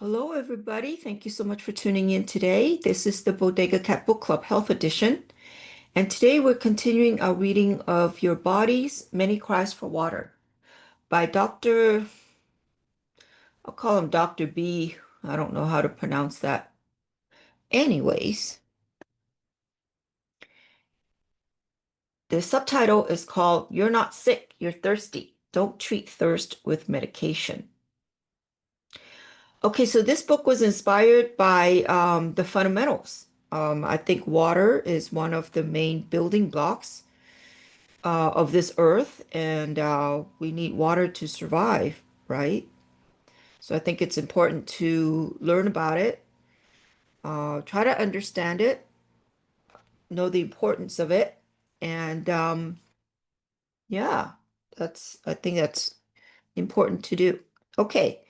Hello, everybody. Thank you so much for tuning in today. This is the Bodega Cat Book Club Health Edition. And today we're continuing our reading of Your Body's Many Cries for Water by I'll call him Dr. B. I don't know how to pronounce that. Anyways, the subtitle is called You're Not Sick, You're Thirsty. Don't Treat Thirst with Medication. Okay, so this book was inspired by the fundamentals. I think water is one of the main building blocks of this earth, and we need water to survive, right? So I think it's important to learn about it, try to understand it, know the importance of it, and yeah, I think that's important to do. Okay,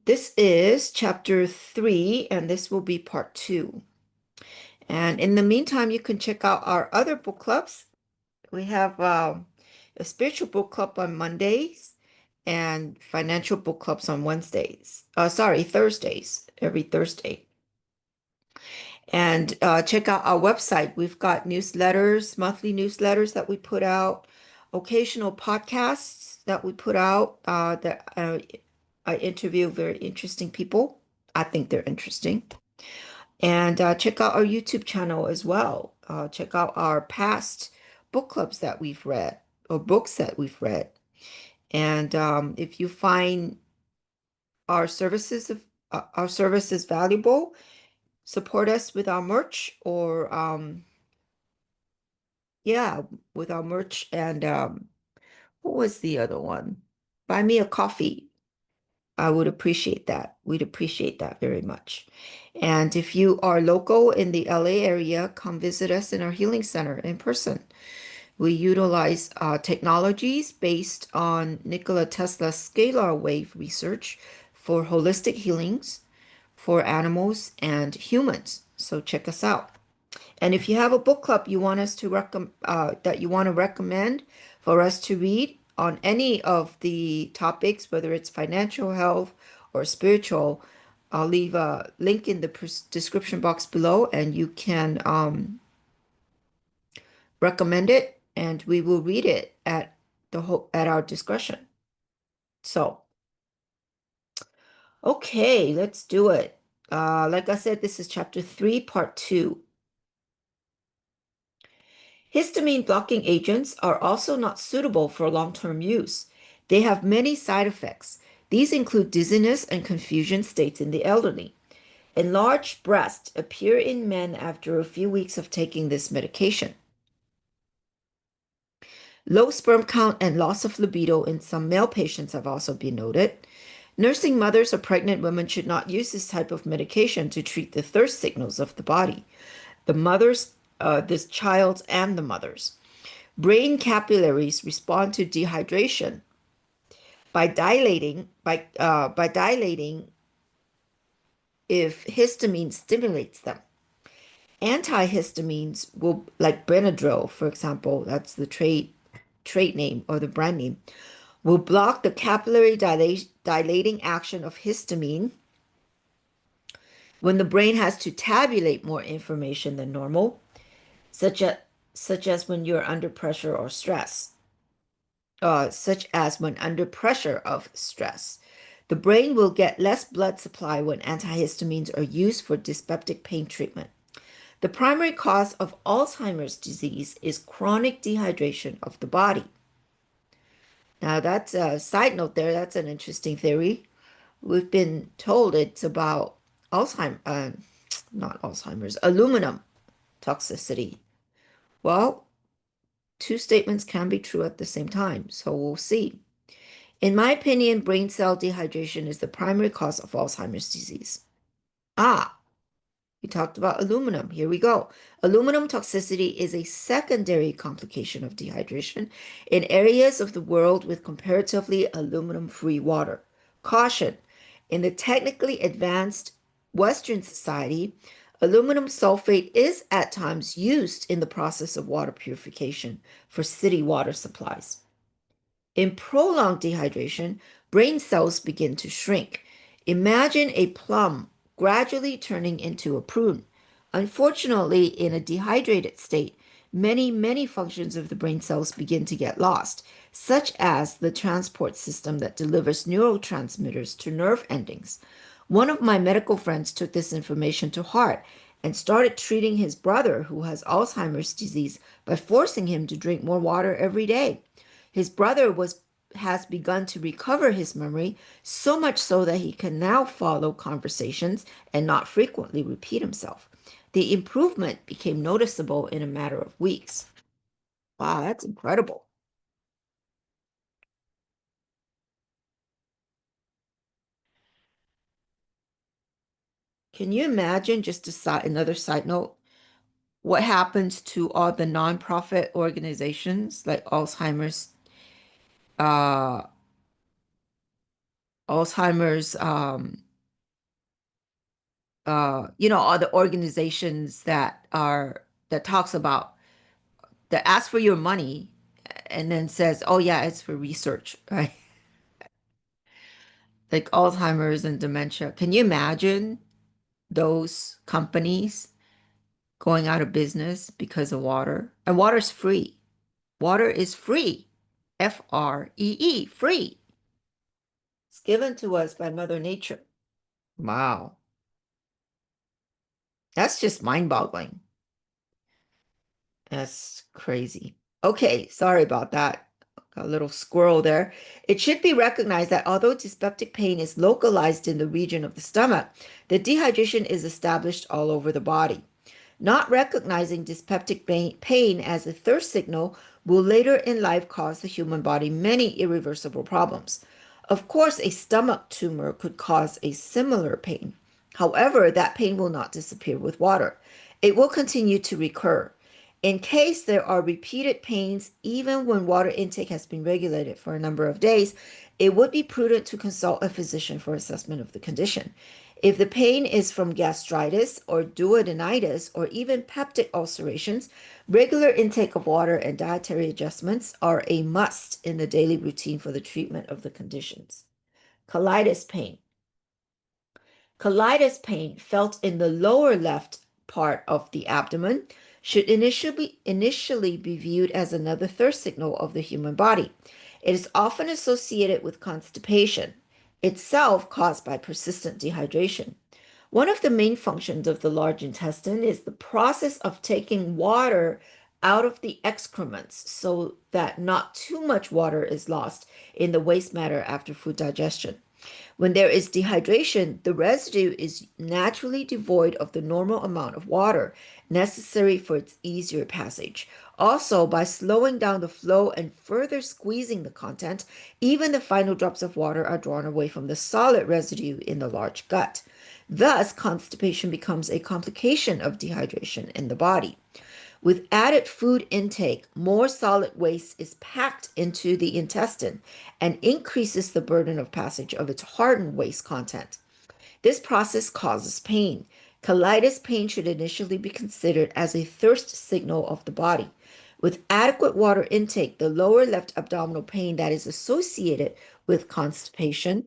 this is chapter 3, and this will be part 2. And in the meantime, you can check out our other book clubs. We have a spiritual book club on Mondays and financial book clubs on Wednesdays. Sorry, Thursdays, every Thursday. And check out our website. We've got newsletters, monthly newsletters that we put out, occasional podcasts that we put out that I interview very interesting people. I think they're interesting. And check out our YouTube channel as well. Check out our past book clubs that we've read or books that we've read. And if you find our services valuable, support us with our merch or yeah, with our merch and what was the other one? Buy me a coffee. I would appreciate that. We'd appreciate that very much. And if you are local in the LA area, come visit us in our healing center in person. We utilize technologies based on Nikola Tesla's scalar wave research for holistic healings for animals and humans. So check us out. And if you have a book club you want us to that you want to recommend for us to read on any of the topics, whether it's financial health or spiritual, I'll leave a link in the description box below, and you can recommend it, and we will read it at our discretion. So, okay, let's do it. Like I said, this is chapter 3, part 2. Histamine blocking agents are also not suitable for long-term use. They have many side effects. These include dizziness and confusion states in the elderly. Enlarged breasts appear in men after a few weeks of taking this medication. Low sperm count and loss of libido in some male patients have also been noted. Nursing mothers or pregnant women should not use this type of medication to treat the thirst signals of the body. The mothers, this child and the mothers. Brain capillaries respond to dehydration by dilating if histamine stimulates them. Antihistamines will, like Benadryl, for example, that's the trade name or the brand name, will block the capillary dilating action of histamine when the brain has to tabulate more information than normal, such as such as when you're under pressure or stress. Such as when under pressure of stress. The brain will get less blood supply when antihistamines are used for dyspeptic pain treatment. The primary cause of Alzheimer's disease is chronic dehydration of the body. Now, that's a side note there. That's an interesting theory. We've been told it's about not Alzheimer's, aluminum toxicity. Well, two statements can be true at the same time, so we'll see. In my opinion, brain cell dehydration is the primary cause of Alzheimer's disease. Ah, we talked about aluminum. Here we go. Aluminum toxicity is a secondary complication of dehydration in areas of the world with comparatively aluminum-free water. Caution, in the technically advanced Western society, aluminum sulfate is at times used in the process of water purification for city water supplies. In prolonged dehydration, brain cells begin to shrink. Imagine a plum gradually turning into a prune. Unfortunately, in a dehydrated state, many functions of the brain cells begin to get lost, such as the transport system that delivers neurotransmitters to nerve endings. One of my medical friends took this information to heart and started treating his brother, who has Alzheimer's disease, by forcing him to drink more water every day. His brother was has begun to recover his memory, so much so that he can now follow conversations and not frequently repeat himself. The improvement became noticeable in a matter of weeks. Wow, that's incredible. Can you imagine, just another side note, what happens to all the nonprofit organizations like uh, Alzheimer's, all the organizations that talks about that asks for your money and then says, "Oh yeah, it's for research," right? Like Alzheimer's and dementia. Can you imagine those companies going out of business because of water? And water's free. Water is free. FREE, free. It's given to us by Mother Nature. Wow. That's just mind-boggling. That's crazy. Okay, sorry about that. Got a little squirrel there. It should be recognized that although dyspeptic pain is localized in the region of the stomach, the dehydration is established all over the body. Not recognizing dyspeptic pain as a thirst signal will later in life cause the human body many irreversible problems. Of course, a stomach tumor could cause a similar pain. However, that pain will not disappear with water. It will continue to recur. In case there are repeated pains, even when water intake has been regulated for a number of days, it would be prudent to consult a physician for assessment of the condition. If the pain is from gastritis or duodenitis or even peptic ulcerations, regular intake of water and dietary adjustments are a must in the daily routine for the treatment of the conditions. Colitis pain. Colitis pain felt in the lower left part of the abdomen should initially be viewed as another thirst signal of the human body. It is often associated with constipation, itself caused by persistent dehydration. One of the main functions of the large intestine is the process of taking water out of the excrements so that not too much water is lost in the waste matter after food digestion. When there is dehydration, the residue is naturally devoid of the normal amount of water necessary for its easier passage. Also, by slowing down the flow and further squeezing the content, even the final drops of water are drawn away from the solid residue in the large gut. Thus, constipation becomes a complication of dehydration in the body. With added food intake, more solid waste is packed into the intestine and increases the burden of passage of its hardened waste content. This process causes pain. Colitis pain should initially be considered as a thirst signal of the body. With adequate water intake, the lower left abdominal pain that is associated with constipation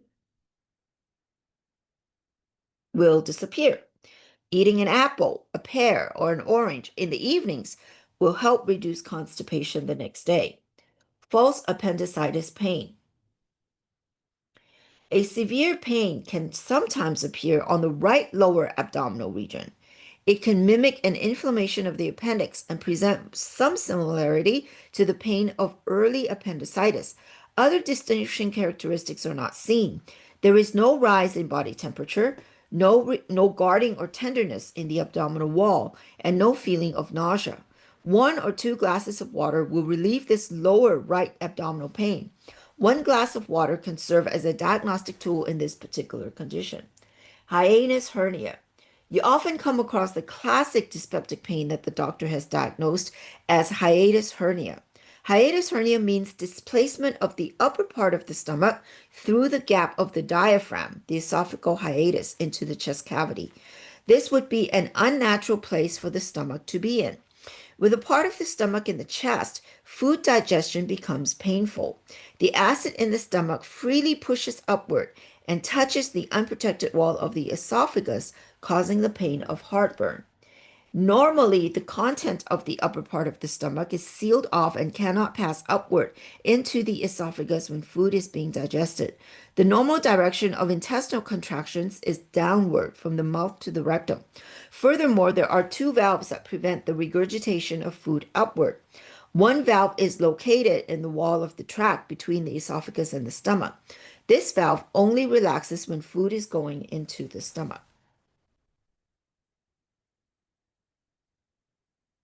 will disappear. Eating an apple, a pear, or an orange in the evenings will help reduce constipation the next day. False appendicitis pain. A severe pain can sometimes appear on the right lower abdominal region. It can mimic an inflammation of the appendix and present some similarity to the pain of early appendicitis. Other distinguishing characteristics are not seen. There is no rise in body temperature, no guarding or tenderness in the abdominal wall, and no feeling of nausea. 1 or 2 glasses of water will relieve this lower right abdominal pain. 1 glass of water can serve as a diagnostic tool in this particular condition. Hiatus hernia. You often come across the classic dyspeptic pain that the doctor has diagnosed as hiatus hernia. Hiatus hernia means displacement of the upper part of the stomach through the gap of the diaphragm, the esophageal hiatus, into the chest cavity. This would be an unnatural place for the stomach to be in. With a part of the stomach in the chest, food digestion becomes painful. The acid in the stomach freely pushes upward, and touches the unprotected wall of the esophagus, causing the pain of heartburn. Normally, the content of the upper part of the stomach is sealed off and cannot pass upward into the esophagus when food is being digested. The normal direction of intestinal contractions is downward from the mouth to the rectum. Furthermore, there are two valves that prevent the regurgitation of food upward. One valve is located in the wall of the tract between the esophagus and the stomach. This valve only relaxes when food is going into the stomach.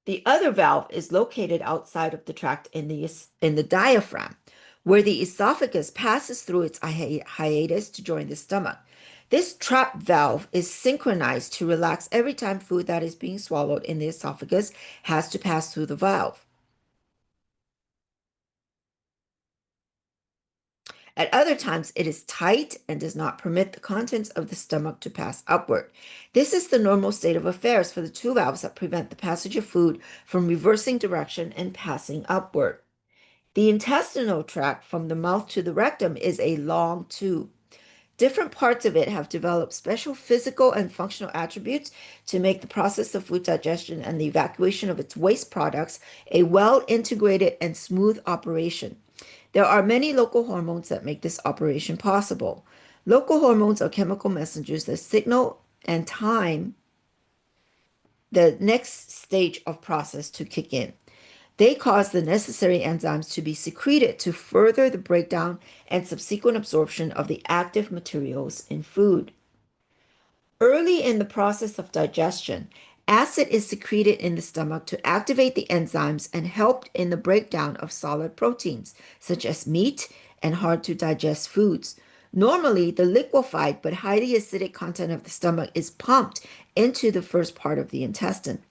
The other valve is located outside of the tract in the diaphragm, where the esophagus passes through its hiatus to join the stomach. This trap valve is synchronized to relax every time food that is being swallowed in the esophagus has to pass through the valve. At other times, it is tight and does not permit the contents of the stomach to pass upward. This is the normal state of affairs for the two valves that prevent the passage of food from reversing direction and passing upward. The intestinal tract from the mouth to the rectum is a long tube. Different parts of it have developed special physical and functional attributes to make the process of food digestion and the evacuation of its waste products a well integrated and smooth operation. There are many local hormones that make this operation possible. Local hormones are chemical messengers that signal and time the next stage of process to kick in. They cause the necessary enzymes to be secreted to further the breakdown and subsequent absorption of the active materials in food. Early in the process of digestion, acid is secreted in the stomach to activate the enzymes and help in the breakdown of solid proteins, such as meat and hard to digest foods. Normally, the liquefied but highly acidic content of the stomach is pumped into the first part of the intestine.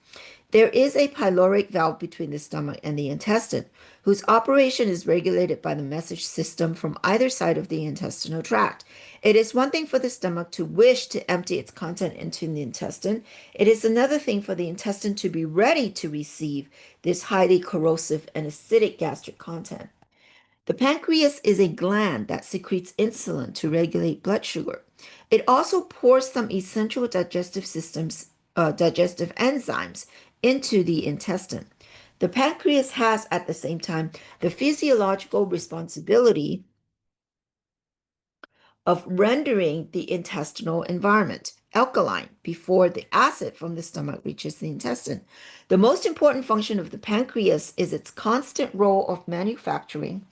There is a pyloric valve between the stomach and the intestine, whose operation is regulated by the message system from either side of the intestinal tract. It is one thing for the stomach to wish to empty its content into the intestine. It is another thing for the intestine to be ready to receive this highly corrosive and acidic gastric content. The pancreas is a gland that secretes insulin to regulate blood sugar. It also pours some essential digestive enzymes into the intestine. The pancreas has, at the same time, the physiological responsibility of rendering the intestinal environment alkaline before the acid from the stomach reaches the intestine. The most important function of the pancreas is its constant role of manufacturing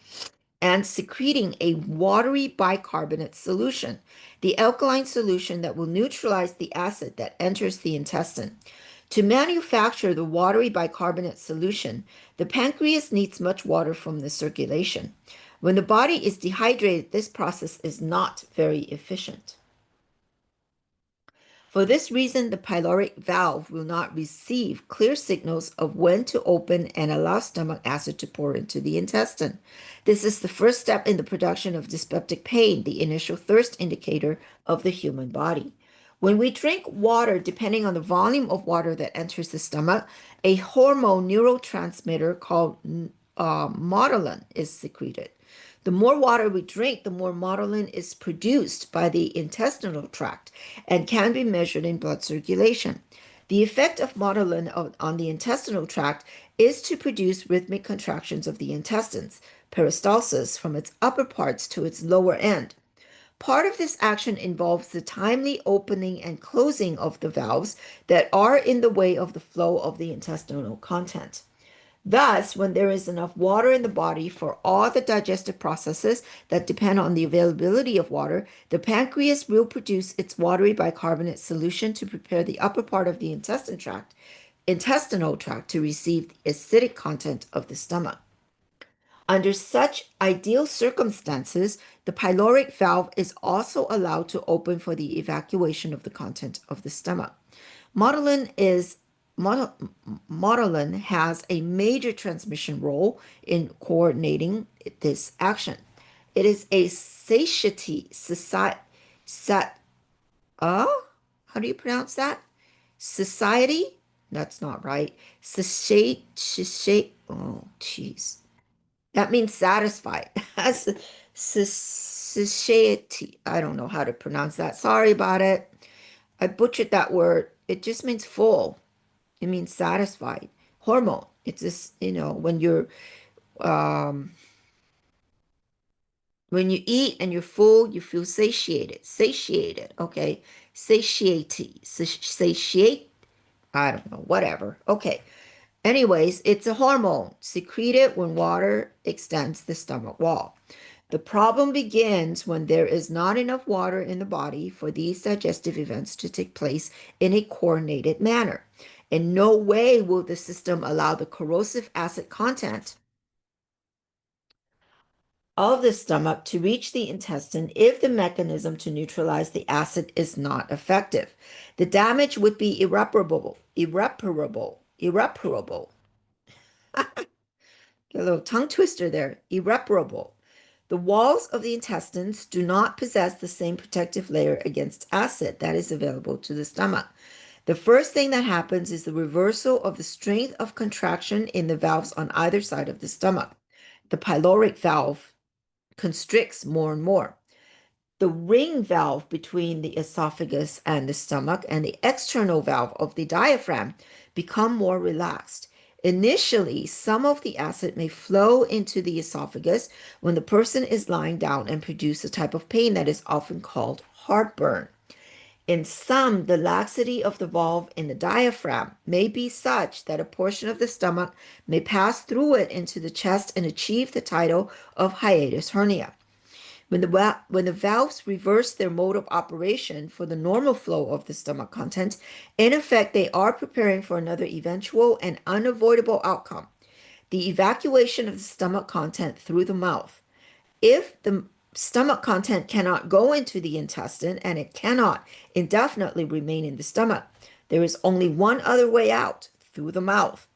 and secreting a watery bicarbonate solution, the alkaline solution that will neutralize the acid that enters the intestine. To manufacture the watery bicarbonate solution, the pancreas needs much water from the circulation. When the body is dehydrated, this process is not very efficient. For this reason, the pyloric valve will not receive clear signals of when to open and allow stomach acid to pour into the intestine. This is the first step in the production of dyspeptic pain, the initial thirst indicator of the human body. When we drink water, depending on the volume of water that enters the stomach, a hormone neurotransmitter called motilin is secreted. The more water we drink, the more motilin is produced by the intestinal tract and can be measured in blood circulation. The effect of motilin on the intestinal tract is to produce rhythmic contractions of the intestines, peristalsis, from its upper parts to its lower end. Part of this action involves the timely opening and closing of the valves that are in the way of the flow of the intestinal content. Thus, when there is enough water in the body for all the digestive processes that depend on the availability of water, the pancreas will produce its watery bicarbonate solution to prepare the upper part of the intestinal tract to receive the acidic content of the stomach. Under such ideal circumstances, the pyloric valve is also allowed to open for the evacuation of the content of the stomach. Motilin is Motilin has a major transmission role in coordinating this action. It is a satiety society sat how do you pronounce that? Society? That's not right. Satiate, oh, jeez. That means satisfied. Satiety. I don't know how to pronounce that. Sorry about it. I butchered that word. It just means full. It means satisfied. Hormone. It's this, um when you eat and you're full, you feel satiated. Satiated, okay? Satiate. I don't know, whatever. Okay. Anyways, it's a hormone secreted when water extends the stomach wall. The problem begins when there is not enough water in the body for these digestive events to take place in a coordinated manner. In no way will the system allow the corrosive acid content of the stomach to reach the intestine if the mechanism to neutralize the acid is not effective. The damage would be irreparable. Irreparable. Irreparable. Get a little tongue twister there. Irreparable. The walls of the intestines do not possess the same protective layer against acid that is available to the stomach. The first thing that happens is the reversal of the strength of contraction in the valves on either side of the stomach. The pyloric valve constricts more and more. The ring valve between the esophagus and the stomach and the external valve of the diaphragm become more relaxed. Initially, some of the acid may flow into the esophagus when the person is lying down and produce a type of pain that is often called heartburn. In some, the laxity of the valve in the diaphragm may be such that a portion of the stomach may pass through it into the chest and achieve the title of hiatus hernia. When the valves reverse their mode of operation for the normal flow of the stomach content, in effect, they are preparing for another eventual and unavoidable outcome, the evacuation of the stomach content through the mouth. If the stomach content cannot go into the intestine and it cannot indefinitely remain in the stomach, there is only one other way out, through the mouth.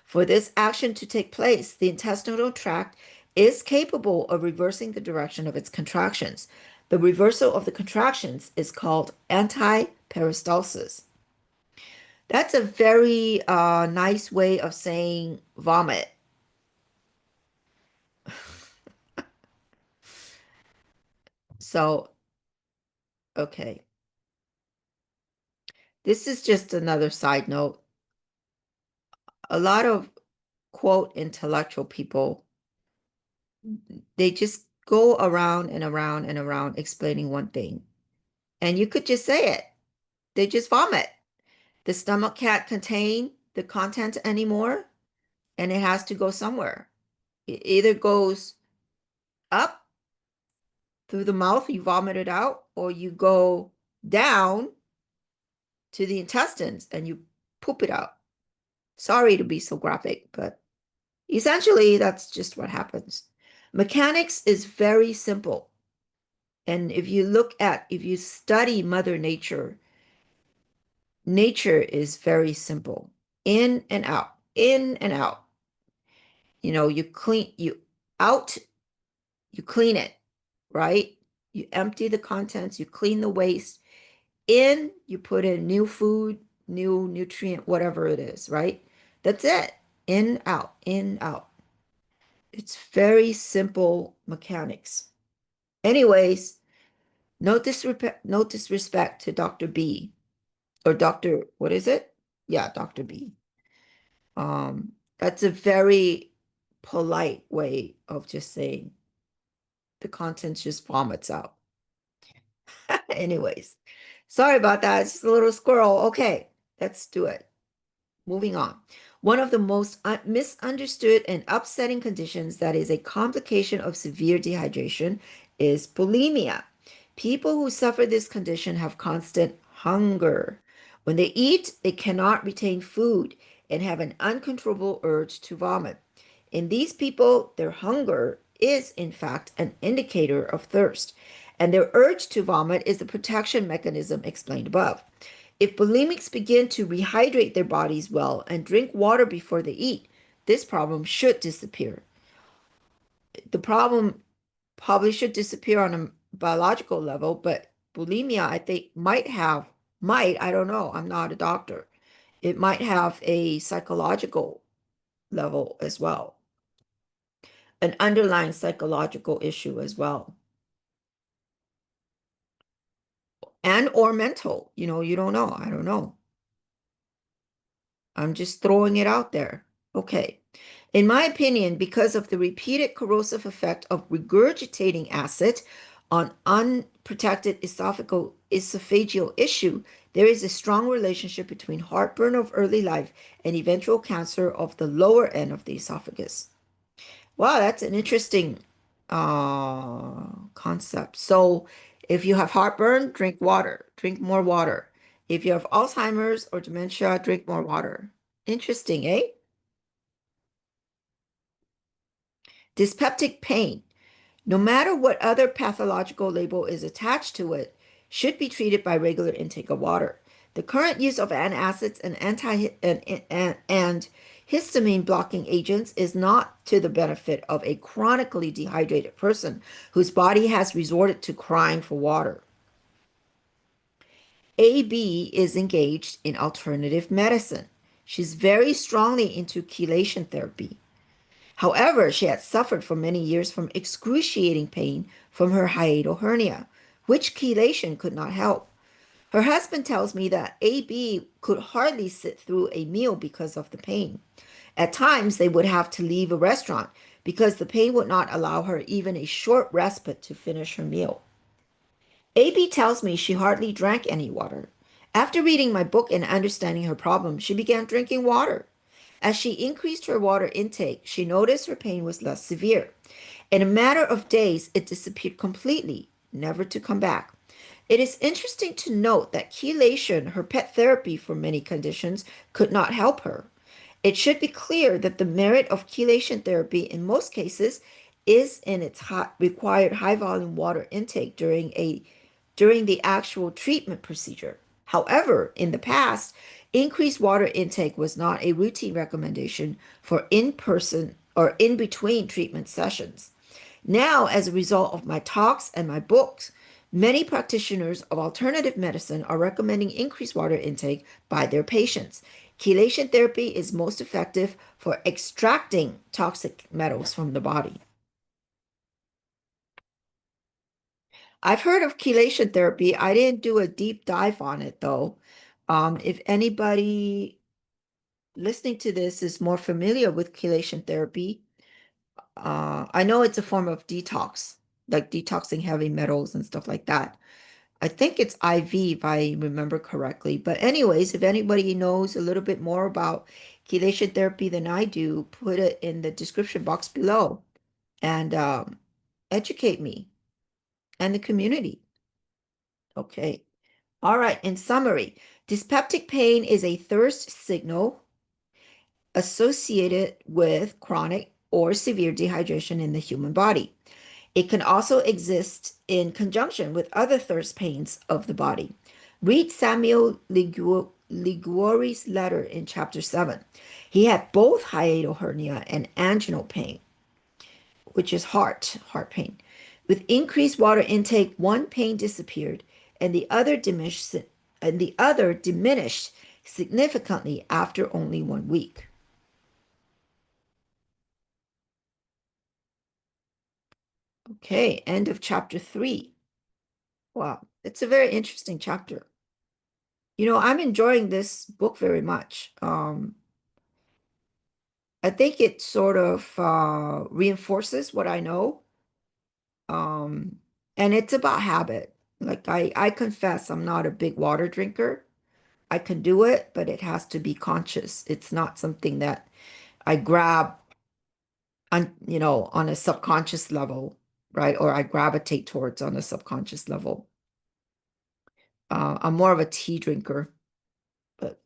For this action to take place, the intestinal tract is capable of reversing the direction of its contractions. The reversal of the contractions is called antiperistalsis. That's a very nice way of saying vomit. So, okay. This is just another side note. A lot of quote intellectual people, they just go around and around and around explaining one thing. And you could just say it. They just vomit. The stomach can't contain the content anymore, and it has to go somewhere. It either goes up through the mouth, you vomit it out, or you go down to the intestines and you poop it out. Sorry to be so graphic, but essentially that's just what happens. Mechanics is very simple. And if you study Mother Nature, nature is very simple. In and out, in and out. You you clean it, right? You empty the contents, you clean the waste. In, you put in new food, new nutrient, whatever it is, right? That's it. In, out, in, out. It's very simple mechanics. Anyways, no disrespect to Dr. B or Dr. What is it? Yeah, Dr. B. That's a very polite way of just saying the contents just vomits out. Anyways, sorry about that. It's just a little squirrel. Okay, let's do it. Moving on. One of the most misunderstood and upsetting conditions that is a complication of severe dehydration is bulimia. People who suffer this condition have constant hunger. When they eat, they cannot retain food and have an uncontrollable urge to vomit. In these people, their hunger is, in fact, an indicator of thirst, and their urge to vomit is the protection mechanism explained above. If bulimics begin to rehydrate their bodies well and drink water before they eat, this problem should disappear. The problem probably should disappear on a biological level, but bulimia, I think, I don't know, I'm not a doctor. It might have a psychological level as well. an underlying psychological issue as well, and or mental. You don't know. I don't know. I'm just throwing it out there. Okay. In my opinion, because of the repeated corrosive effect of regurgitating acid on unprotected esophageal issue, there is a strong relationship between heartburn of early life and eventual cancer of the lower end of the esophagus. Wow, that's an interesting concept. So, if you have heartburn, drink water, drink more water. If you have Alzheimer's or dementia, drink more water. Interesting, eh? Dyspeptic pain, no matter what other pathological label is attached to it, should be treated by regular intake of water. The current use of antacids and and histamine blocking agents is not to the benefit of a chronically dehydrated person whose body has resorted to crying for water. AB is engaged in alternative medicine. She's very strongly into chelation therapy. However, she had suffered for many years from excruciating pain from her hiatal hernia, which chelation could not help. Her husband tells me that AB could hardly sit through a meal because of the pain. At times, they would have to leave a restaurant because the pain would not allow her even a short respite to finish her meal. AB tells me she hardly drank any water. After reading my book and understanding her problem, she began drinking water. As she increased her water intake, she noticed her pain was less severe. In a matter of days, it disappeared completely, never to come back. It is interesting to note that chelation, her pet therapy for many conditions, could not help her. It should be clear that the merit of chelation therapy in most cases is in its required high volume water intake during the actual treatment procedure. However, in the past, increased water intake was not a routine recommendation for in-person or in between treatment sessions. Now, as a result of my talks and my books, many practitioners of alternative medicine are recommending increased water intake by their patients. Chelation therapy is most effective for extracting toxic metals from the body. I've heard of chelation therapy. I didn't do a deep dive on it though. If anybody listening to this is more familiar with chelation therapy, I know it's a form of detox, like detoxing heavy metals and stuff like that. I think it's IV if I remember correctly. But anyways, if anybody knows a little bit more about chelation therapy than I do, put it in the description box below and educate me and the community. Okay. All right. In summary, dyspeptic pain is a thirst signal associated with chronic or severe dehydration in the human body. It can also exist in conjunction with other thirst pains of the body. Read Samuel Liguori's letter in chapter 7. He had both hiatal hernia and anginal pain, which is heart pain. With increased water intake, one pain disappeared and the other diminished significantly after only 1 week. Okay, end of chapter 3. Wow, it's a very interesting chapter. I'm enjoying this book very much. I think it sort of reinforces what I know. Um, and it's about habit. Like I confess I'm not a big water drinker. I can do it, but it has to be conscious. It's not something that I grab on a subconscious level, right? Or I gravitate towards on a subconscious level. I'm more of a tea drinker. But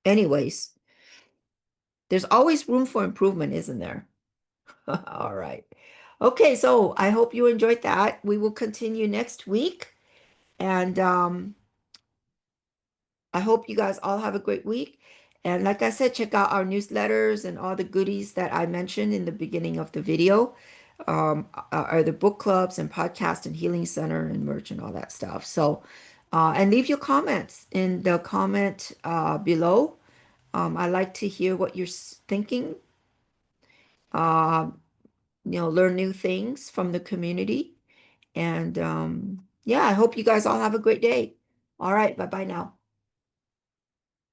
anyways, there's always room for improvement, isn't there? All right. Okay, so I hope you enjoyed that. We will continue next week. And I hope you guys all have a great week. And like I said, check out our newsletters and all the goodies that I mentioned in the beginning of the video. Are the book clubs and podcast and healing center and merch and all that stuff. So, and leave your comments in the comment below. I like to hear what you're thinking. learn new things from the community. And yeah, I hope you guys all have a great day. All right, bye-bye now.